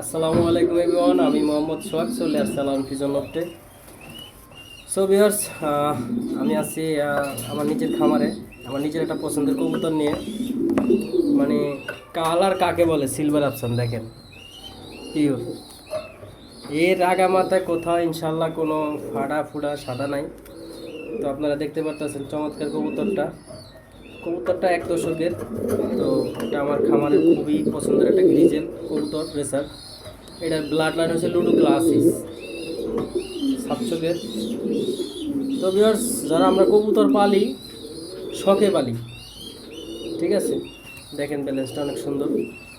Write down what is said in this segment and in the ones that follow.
আসসালামু আলাইকুম এভরিওয়ান, আমি মোহাম্মদ সোহাগ, চলে আসসালাম ফিজন লফটে। সো ভিউয়ার্স, আমি আছি আমার নিজের খামারে, আমার নিজের একটা পছন্দের কবুতর নিয়ে। মানে কালার কাকে বলে, সিলভার আফসান দেখেন, পিওর। এর আগা মাথায় কোথাও ইনশাল্লাহ কোনো ফাড়া ফুড়া সাদা নাই। তো আপনারা দেখতে পারতেছেন চমৎকার কবুতরটা। কবুতরটা এক দশকের। তো এটা আমার খামারের খুবই পছন্দের একটা গ্রিজেল কবুতর রেসার। এটার ব্লাড লাইন হচ্ছে লুডু ক্লাসিস, সাতচকের। তো ভিউয়ার্স, যারা আমরা কবুতর পালি, শখে পালি, ঠিক আছে, দেখেন ব্যালেন্সটা অনেক সুন্দর।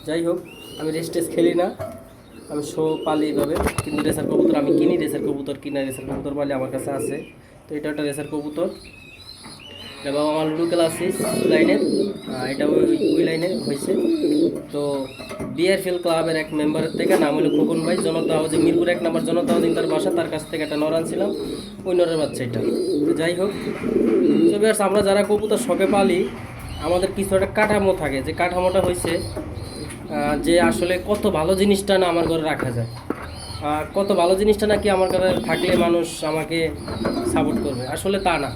যাই হোক, আমি রেস্টেস খেলি না, আমি শো পালি এইভাবে। কিন্তু রেসার কবুতর আমি কিনি, রেসার কবুতর কিনা, রেসার কবুতর পালি আমার কাছে আছে। তো এটা একটা রেসার কবুতর, এবং আমার লুডু ক্লাসিস লাইনের, এটা ওই লাইনে হয়েছে। তো ডিআরফিএল ক্লাবের এক মেম্বারের থেকে, নাম হলো খোকন ভাই, জনতা হাউজিং, মিরপুর 1 নম্বর জনতা হাউজিং তার বাসা। তার কাছ থেকে একটা নর আনছিলাম, ওই নরের বাচ্চা এটা। তো যাই হোক, তো বিয়ার্স, আমরা যারা কবুতর শখে পালি, আমাদের কিছু একটা কাঠামো থাকে, যে কাঠামোটা হয়েছে যে আসলে কত ভালো জিনিসটা না আমার ঘরে রাখা যায়, কত ভালো জিনিসটা নাকি আমার ঘরে থাকলে মানুষ আমাকে সাপোর্ট করবে। আসলে তা না।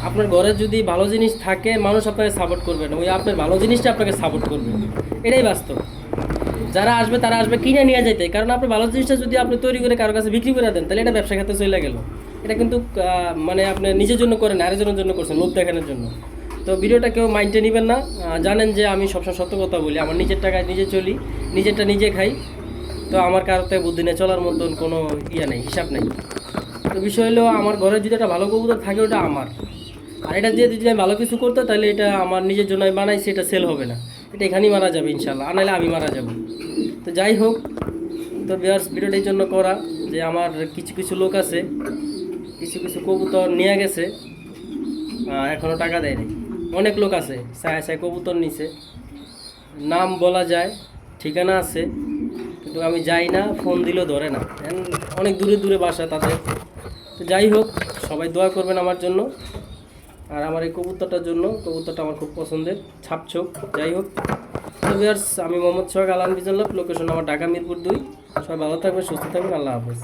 আপনার ঘরে যদি ভালো জিনিস থাকে, মানুষ আপনাকে সাপোর্ট করবে না, ওই আপনার ভালো জিনিসটা আপনাকে সাপোর্ট করবে। এটাই বাস্তব। যারা আসবে তারা আসবে কিনে নিয়ে যেতে, কারণ আপনার ভালো জিনিসটা যদি আপনি তৈরি করে কারো কাছে বিক্রি করে দেন, তাহলে এটা ব্যবসা খাতে চলে গেল। এটা কিন্তু মানে আপনি নিজের জন্য করেন, আরেকজনের জন্য করছেন, লোভ দেখানোর জন্য। তো ভিডিওটা কেউ মাইন্ডে নেবেন না। জানেন যে আমি সবসময় সত্য কথা বলি, আমার নিজের টাকায় নিজে চলি, নিজেরটা নিজে খাই। তো আমার কারোতে বুদ্ধি নিয়ে চলার মতন কোনো নেই, হিসাব নেই। তো বিষয় হলো, আমার ঘরে যদি একটা ভালো কবুতর থাকে, ওটা আমার। আর এটা দিয়ে যদি আমি ভালো কিছু করতে, তাহলে এটা আমার নিজের জন্য আমি বানাইছি, এটা সেল হবে না, এটা এখানেই মারা যাবে ইনশাল্লাহ, আর নাহলে আমি মারা যাব। তো যাই হোক, তো ভিউয়ার্স, ভিডিওটা এই জন্য করা যে আমার কিছু কিছু লোক আছে, কিছু কিছু কবুতর নিয়ে গেছে, এখনও টাকা দেয়নি। অনেক লোক আছে সায় সায় কবুতর নিছে, নাম বলা যায়, ঠিকানা আছে, কিন্তু আমি যাই না, ফোন দিলেও ধরে না, অনেক দূরে দূরে বাসা তাদের। তো যাই হোক, সবাই দোয়া করবেন আমার জন্য, আর আমার এই কবুতরটার জন্য। কবুতরটা আমার খুব পছন্দের, ছাপছোক। যাই হোক, তো ভিউয়ার্স, আমি মোহাম্মদ সোহাগ, আলহামদুলিল্লাহ, লোকেশন আমার ঢাকা মিরপুর 2। সবাই ভালো থাকবেন, সুস্থ থাকবেন, আল্লাহ হাফেজ।